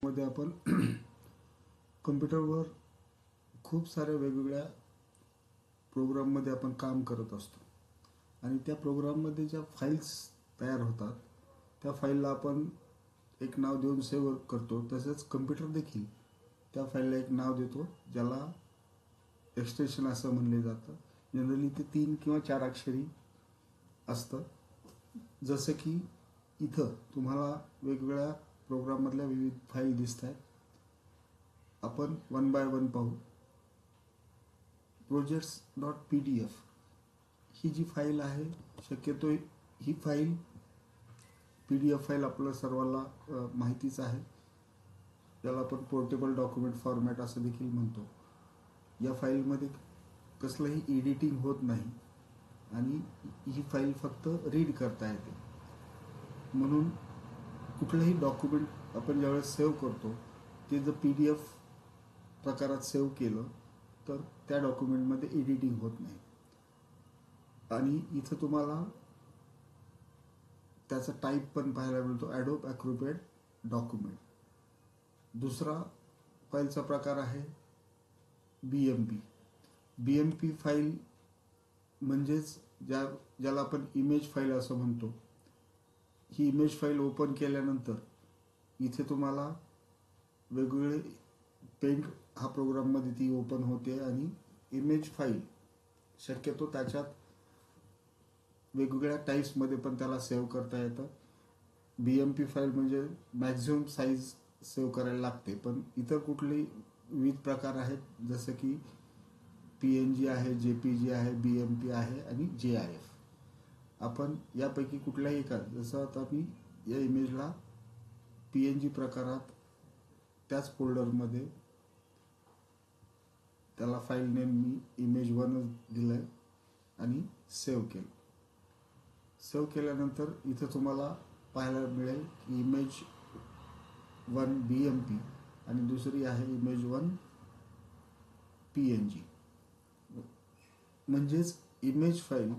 मध्ये आपण कम्प्युटरवर खूप साऱ्या वेगवेगळ्या प्रोग्राममध्ये आपण काम करत असतो आणि त्या प्रोग्राममध्ये ज्या फाईल्स तयार होतात त्या फाईलला आपण एक नाव देऊन सेव्ह करतो. तसेच कम्प्युटर देखील त्या फाईलला एक नाव देतो ज्याला एक्सटेन्शन असं म्हणले जातं. जनरली ते 3 किंवा 4 अक्षरी असतं. जसं की इथं तुम्हाला वेगवेगळ्या प्रोग्राममधल्या विविध फाईल दिसत आहेत. आपण वन बाय वन पाहू. projects.pdf ही जी फाईल आहे, शक्यतो ही फाईल PDF फाईल आपल्या सर्वांना माहितीच आहे. त्याला आपण पोर्टेबल डॉक्युमेंट फॉर्मॅट असं देखील म्हणतो. या फाईलमध्ये कसलंही एडिटिंग होत नाही आणि ही फाईल फक्त रीड करता येते. म्हणून कुठलंही डॉक्युमेंट आपण ज्यावेळेस सेव्ह करतो ते जर PDF प्रकारात सेव्ह केलं तर त्या डॉक्युमेंटमध्ये एडिटिंग होत नाही. आणि इथं तुम्हाला त्याचा टाईप पण पाहायला मिळतो, ॲडोब ॲक्रोबॅट डॉक्युमेंट. दुसरा फाईलचा प्रकार आहे BMP फाईल म्हणजेच ज्याला आपण इमेज फाईल असं म्हणतो. ही इमेज फाईल ओपन केल्यानंतर इथे तुम्हाला वेगवेगळे पेंट हा प्रोग्राममध्ये ती ओपन होते आणि इमेज फाईल शक्यतो त्याच्यात वेगवेगळ्या टाईप्समध्ये पण त्याला सेव्ह करता येतं. BMP फाईल म्हणजे मॅक्झिमम साईज सेव्ह करायला लागते, पण इतर कुठलेही विविध प्रकार आहेत जसं की PNG आहे, JPG आहे, BMP आहे आणि GIF. आपण यापैकी कुठल्याही एका, जसं आता मी या इमेजला PNG प्रकारात त्याच फोल्डरमध्ये त्याला फाईल नेम मी image1 दिलं आहे आणि सेव्ह केलं. सेव्ह केल्यानंतर इथं तुम्हाला पाहायला मिळेल की image1 BMP आणि दुसरी आहे image1 PNG. म्हणजेच इमेज फाईल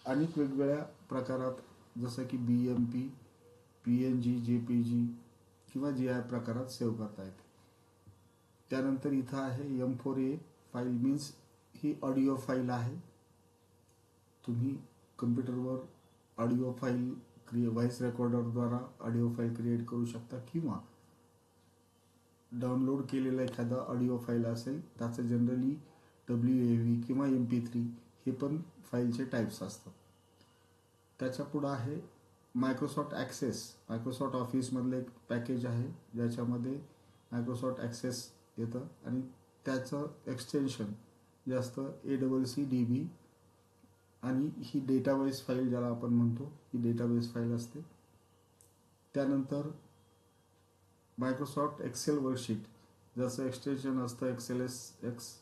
अनेक वेगवेगळ्या प्रकारात जसं की BMP, PNG, JPG किंवा GIF प्रकारात सेव्ह करता येते. त्यानंतर इथं आहे M4A फाईल, मीन्स ही ऑडिओ फाईल आहे. तुम्ही कम्प्युटरवर ऑडिओ फाईल व्हॉइस रेकॉर्डरद्वारा ऑडिओ फाईल क्रिएट करू शकता किंवा डाउनलोड केलेला एखादा ऑडिओ फाईल असेल त्याचं जनरली WAV किंवा MP3 हे पण फाईलचे टाईप्स असतात. त्याच्या पुढं आहे मायक्रोसॉफ्ट ॲक्सेस. मायक्रोसॉफ्ट ऑफिसमधलं एक पॅकेज आहे ज्याच्यामध्ये मायक्रोसॉफ्ट ॲक्सेस येतं आणि त्याचं एक्सटेन्शन जे असतं ACCDB आणि ही डेटाबेस फाईल ज्याला आपण म्हणतो, ही डेटाबेस फाईल असते. त्यानंतर मायक्रोसॉफ्ट एक्सेल वर्कशीट ज्याचं एक्सटेन्शन असतं XLSX.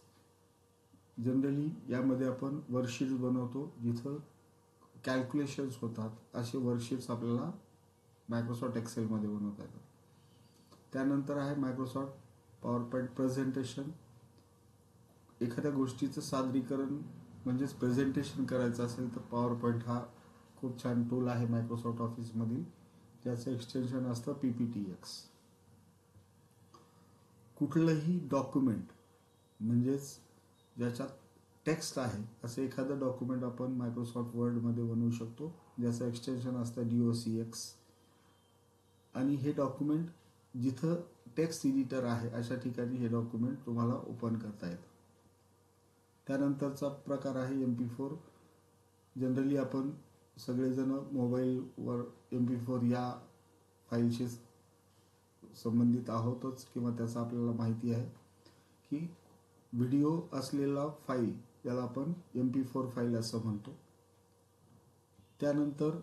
जनरली यामध्ये आपण वर्कशीट्स बनवतो जिथं कॅल्क्युलेशन्स होतात, असे वर्कशीट्स आपल्याला मायक्रोसॉफ्ट एक्सेलमध्ये बनवता येतात. त्यानंतर आहे मायक्रोसॉफ्ट पॉवरपॉईंट प्रेझेंटेशन. एखाद्या गोष्टीचं सादरीकरण म्हणजेच प्रेझेंटेशन करायचं असेल तर पॉवरपॉईंट हा खूप छान टूल आहे मायक्रोसॉफ्ट ऑफिसमधील, ज्याचं एक्सटेन्शन असतं PPTX. कुठलंही डॉक्युमेंट म्हणजेच ज्याच्यात टेक्स्ट आहे असं एखादं डॉक्युमेंट आपण मायक्रोसॉफ्ट वर्डमध्ये बनवू शकतो, ज्याचं एक्सटेन्शन असतं DOCX. आणि हे डॉक्युमेंट जिथं टेक्स्ट एडिटर आहे अशा ठिकाणी हे डॉक्युमेंट तुम्हाला ओपन करता येतं. त्यानंतरचा प्रकार आहे MP4. जनरली आपण सगळेजण मोबाईलवर MP4 या फाईलशी संबंधित आहोतच किंवा त्याचं आपल्याला माहिती आहे की व्हिडिओ असलेला फाईल याला आपण MP4 फाईल असं म्हणतो. त्यानंतर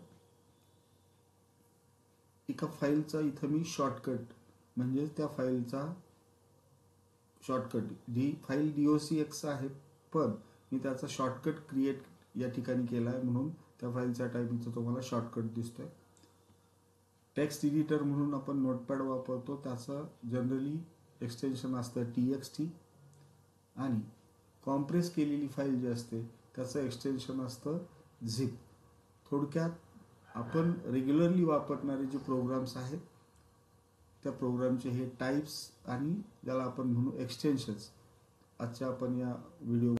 एका फाईलचा इथं मी शॉर्टकट म्हणजे त्या फाईलचा शॉर्टकट, ही फाईल DOCX आहे पण मी त्याचा शॉर्टकट क्रिएट या ठिकाणी केला आहे म्हणून त्या फाईलच्या टाईपचा तुम्हाला शॉर्टकट दिसतोय. टेक्स्ट एडिटर म्हणून आपण नोटपॅड वापरतो, त्याचं जनरली एक्सटेन्शन असतं TXT. आणि कॉम्प्रेस केलेली फाईल जी असते त्याचं एक्सटेन्शन असतं ZIP. थोडक्यात आपण रेग्युलरली वापरणारे जे प्रोग्राम्स आहेत त्या प्रोग्रामचे हे टाईप्स आणि ज्याला आपण म्हणू एक्सटेन्शन्स आजच्या आपण या व्हिडिओ